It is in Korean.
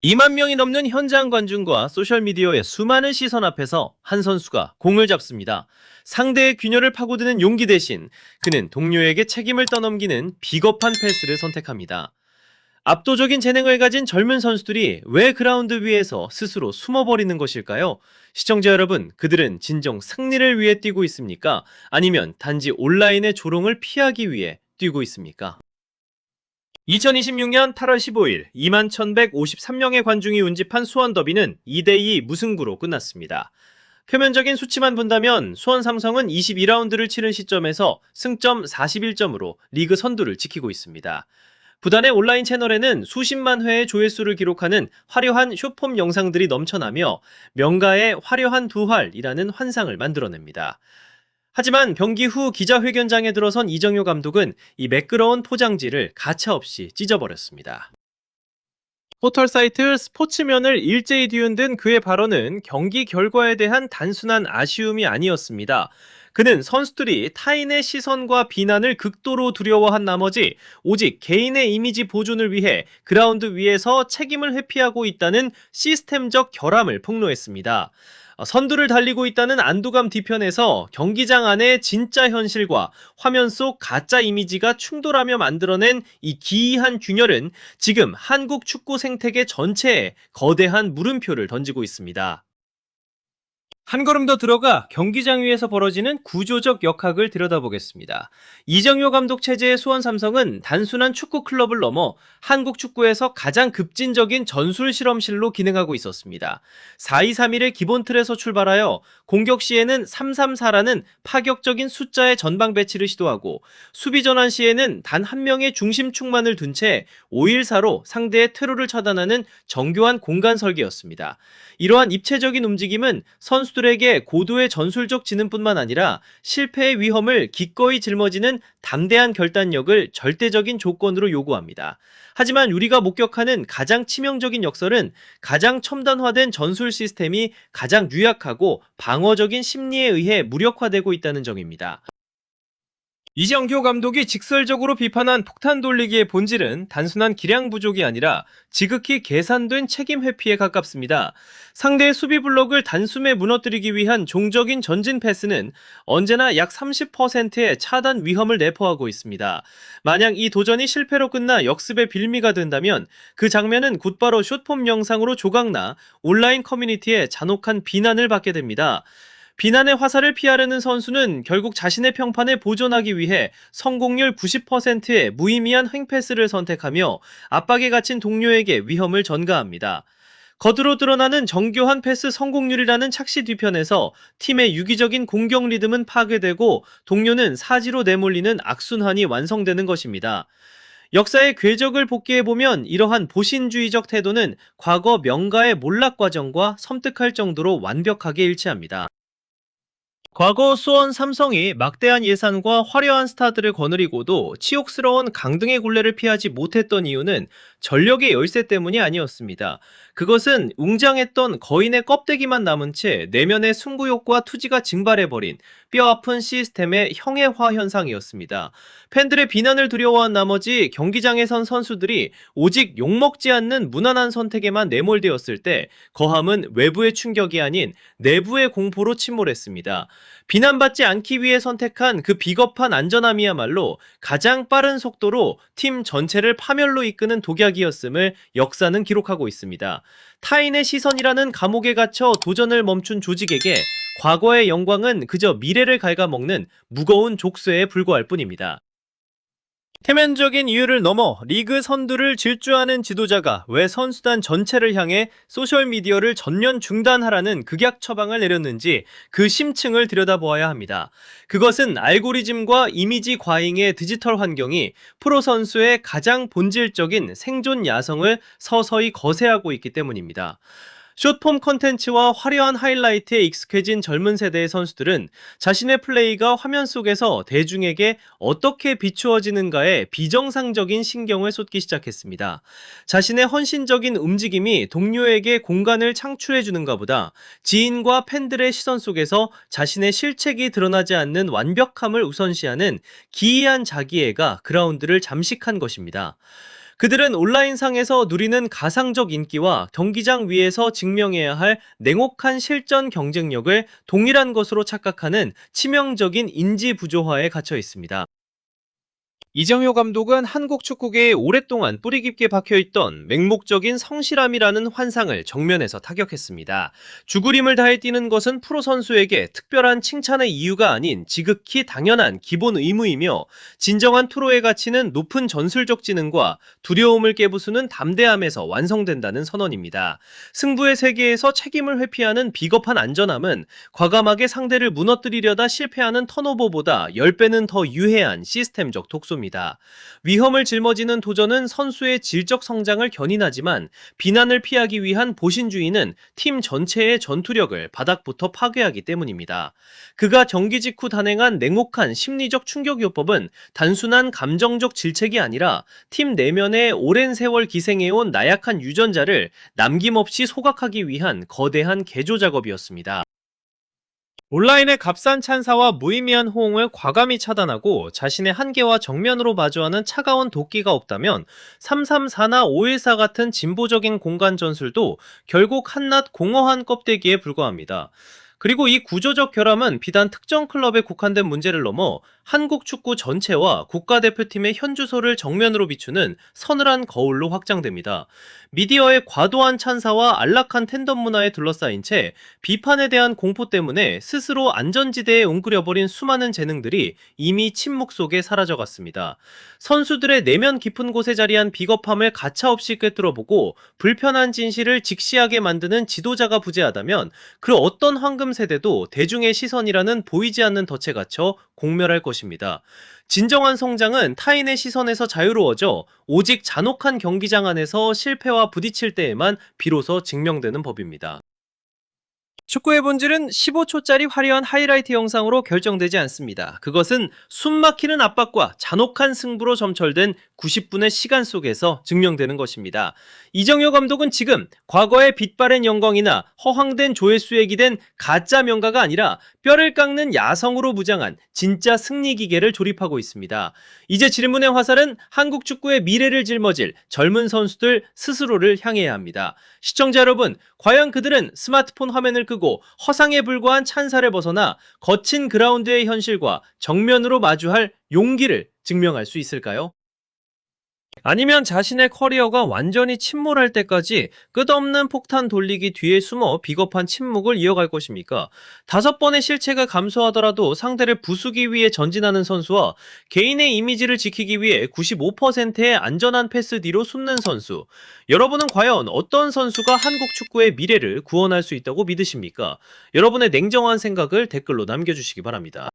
2만 명이 넘는 현장 관중과 소셜미디어의 수많은 시선 앞에서 한 선수가 공을 잡습니다. 상대의 균열을 파고드는 용기 대신 그는 동료에게 책임을 떠넘기는 비겁한 패스를 선택합니다. 압도적인 재능을 가진 젊은 선수들이 왜 그라운드 위에서 스스로 숨어버리는 것일까요? 시청자 여러분, 그들은 진정 승리를 위해 뛰고 있습니까? 아니면 단지 온라인의 조롱을 피하기 위해 뛰고 있습니까? 2026년 8월 15일 2만 1153명의 관중이 운집한 수원 더비는 2대2 무승부로 끝났습니다. 표면적인 수치만 본다면 수원 삼성은 22라운드를 치른 시점에서 승점 41점으로 리그 선두를 지키고 있습니다. 부단의 온라인 채널에는 수십만 회의 조회수를 기록하는 화려한 숏폼 영상들이 넘쳐나며 명가의 화려한 두 활이라는 환상을 만들어냅니다. 하지만 경기 후 기자회견장에 들어선 이정효 감독은 이 매끄러운 포장지를 가차없이 찢어버렸습니다. 포털 사이트 스포츠면을 일제히 뒤흔든 그의 발언은 경기 결과에 대한 단순한 아쉬움이 아니었습니다. 그는 선수들이 타인의 시선과 비난을 극도로 두려워한 나머지 오직 개인의 이미지 보존을 위해 그라운드 위에서 책임을 회피하고 있다는 시스템적 결함을 폭로했습니다. 선두를 달리고 있다는 안도감 뒤편에서 경기장 안의 진짜 현실과 화면 속 가짜 이미지가 충돌하며 만들어낸 이 기이한 균열은 지금 한국 축구 생태계 전체에 거대한 물음표를 던지고 있습니다. 한 걸음 더 들어가 경기장 위에서 벌어지는 구조적 역학을 들여다보겠습니다. 이정효 감독 체제의 수원 삼성은 단순한 축구 클럽을 넘어 한국 축구에서 가장 급진적인 전술 실험실로 기능하고 있었습니다. 4-2-3-1의 기본 틀에서 출발하여 공격 시에는 3-3-4라는 파격적인 숫자의 전방 배치를 시도하고 수비 전환 시에는 단 한 명의 중심축만을 둔 채 5-1-4로 상대의 퇴로를 차단하는 정교한 공간 설계였습니다. 이러한 입체적인 움직임은 선수들에게 고도의 전술적 지능뿐만 아니라 실패의 위험을 기꺼이 짊어지는 담대한 결단력을 절대적인 조건으로 요구합니다. 하지만 우리가 목격하는 가장 치명적인 역설은 가장 첨단화된 전술 시스템이 가장 유약하고 방어적인 심리에 의해 무력화되고 있다는 점입니다. 이정효 감독이 직설적으로 비판한 폭탄 돌리기의 본질은 단순한 기량 부족이 아니라 지극히 계산된 책임 회피에 가깝습니다. 상대의 수비 블록을 단숨에 무너뜨리기 위한 종적인 전진 패스는 언제나 약 30%의 차단 위험을 내포하고 있습니다. 만약 이 도전이 실패로 끝나 역습의 빌미가 된다면 그 장면은 곧바로 숏폼 영상으로 조각나 온라인 커뮤니티에 잔혹한 비난을 받게 됩니다. 비난의 화살을 피하려는 선수는 결국 자신의 평판에 보존하기 위해 성공률 90%의 무의미한 횡패스를 선택하며 압박에 갇힌 동료에게 위험을 전가합니다. 겉으로 드러나는 정교한 패스 성공률이라는 착시 뒤편에서 팀의 유기적인 공격 리듬은 파괴되고 동료는 사지로 내몰리는 악순환이 완성되는 것입니다. 역사의 궤적을 복귀해보면 이러한 보신주의적 태도는 과거 명가의 몰락 과정과 섬뜩할 정도로 완벽하게 일치합니다. 과거 수원 삼성이 막대한 예산과 화려한 스타들을 거느리고도 치욕스러운 강등의 굴레를 피하지 못했던 이유는 전력의 열세 때문이 아니었습니다. 그것은 웅장했던 거인의 껍데기만 남은 채 내면의 승부욕과 투지가 증발해버린 뼈아픈 시스템의 형해화 현상이었습니다. 팬들의 비난을 두려워한 나머지 경기장에 선 선수들이 오직 욕먹지 않는 무난한 선택에만 내몰되었을 때 거함은 외부의 충격이 아닌 내부의 공포로 침몰했습니다. 비난받지 않기 위해 선택한 그 비겁한 안전함이야말로 가장 빠른 속도로 팀 전체를 파멸로 이끄는 독약이었음을 역사는 기록하고 있습니다. 타인의 시선이라는 감옥에 갇혀 도전을 멈춘 조직에게 과거의 영광은 그저 미래를 갉아먹는 무거운 족쇄에 불과할 뿐입니다. 태면적인 이유를 넘어 리그 선두를 질주하는 지도자가 왜 선수단 전체를 향해 소셜미디어를 전면 중단하라는 극약 처방을 내렸는지 그 심층을 들여다보아야 합니다. 그것은 알고리즘과 이미지 과잉의 디지털 환경이 프로 선수의 가장 본질적인 생존 야성을 서서히 거세하고 있기 때문입니다. 숏폼 컨텐츠와 화려한 하이라이트에 익숙해진 젊은 세대의 선수들은 자신의 플레이가 화면 속에서 대중에게 어떻게 비추어지는가에 비정상적인 신경을 쏟기 시작했습니다. 자신의 헌신적인 움직임이 동료에게 공간을 창출해주는가 보다 지인과 팬들의 시선 속에서 자신의 실책이 드러나지 않는 완벽함을 우선시하는 기이한 자기애가 그라운드를 잠식한 것입니다. 그들은 온라인상에서 누리는 가상적 인기와 경기장 위에서 증명해야 할 냉혹한 실전 경쟁력을 동일한 것으로 착각하는 치명적인 인지 부조화에 갇혀 있습니다. 이정효 감독은 한국 축구계에 오랫동안 뿌리 깊게 박혀있던 맹목적인 성실함이라는 환상을 정면에서 타격했습니다. 죽으림을 다해 뛰는 것은 프로 선수에게 특별한 칭찬의 이유가 아닌 지극히 당연한 기본 의무이며, 진정한 프로의 가치는 높은 전술적 지능과 두려움을 깨부수는 담대함에서 완성된다는 선언입니다. 승부의 세계에서 책임을 회피하는 비겁한 안전함은 과감하게 상대를 무너뜨리려다 실패하는 턴오버보다 10배는 더 유해한 시스템적 독소입니다. 위험을 짊어지는 도전은 선수의 질적 성장을 견인하지만, 비난을 피하기 위한 보신주의는 팀 전체의 전투력을 바닥부터 파괴하기 때문입니다. 그가 경기 직후 단행한 냉혹한 심리적 충격요법은 단순한 감정적 질책이 아니라 팀 내면에 오랜 세월 기생해온 나약한 유전자를 남김없이 소각하기 위한 거대한 개조 작업이었습니다. 온라인의 값싼 찬사와 무의미한 호응을 과감히 차단하고 자신의 한계와 정면으로 마주하는 차가운 도끼가 없다면 334나 514 같은 진보적인 공간 전술도 결국 한낱 공허한 껍데기에 불과합니다. 그리고 이 구조적 결함은 비단 특정 클럽에 국한된 문제를 넘어 한국 축구 전체와 국가대표팀의 현주소를 정면으로 비추는 서늘한 거울로 확장됩니다. 미디어의 과도한 찬사와 안락한 텐덤 문화에 둘러싸인 채 비판에 대한 공포 때문에 스스로 안전지대에 웅크려버린 수많은 재능들이 이미 침묵 속에 사라져갔습니다. 선수들의 내면 깊은 곳에 자리한 비겁함을 가차없이 꿰뚫어보고 불편한 진실을 직시하게 만드는 지도자가 부재하다면 그 어떤 황금 세대도 대중의 시선이라는 보이지 않는 덫에 갇혀 공멸할 것입니다. 진정한 성장은 타인의 시선에서 자유로워져 오직 잔혹한 경기장 안에서 실패와 부딪힐 때에만 비로소 증명되는 법입니다. 축구의 본질은 15초짜리 화려한 하이라이트 영상으로 결정되지 않습니다. 그것은 숨막히는 압박과 잔혹한 승부로 점철된 90분의 시간 속에서 증명되는 것입니다. 이정효 감독은 지금 과거의 빛바랜 영광이나 허황된 조회수에 기댄 가짜 명가가 아니라 뼈를 깎는 야성으로 무장한 진짜 승리 기계를 조립하고 있습니다. 이제 질문의 화살은 한국 축구의 미래를 짊어질 젊은 선수들 스스로를 향해야 합니다. 시청자 여러분, 과연 그들은 스마트폰 화면을 끄고 허상에 불과한 찬사를 벗어나 거친 그라운드의 현실과 정면으로 마주할 용기를 증명할 수 있을까요? 아니면 자신의 커리어가 완전히 침몰할 때까지 끝없는 폭탄 돌리기 뒤에 숨어 비겁한 침묵을 이어갈 것입니까? 5번의 실책을 감수하더라도 상대를 부수기 위해 전진하는 선수와 개인의 이미지를 지키기 위해 95%의 안전한 패스 뒤로 숨는 선수. 여러분은 과연 어떤 선수가 한국 축구의 미래를 구원할 수 있다고 믿으십니까? 여러분의 냉정한 생각을 댓글로 남겨주시기 바랍니다.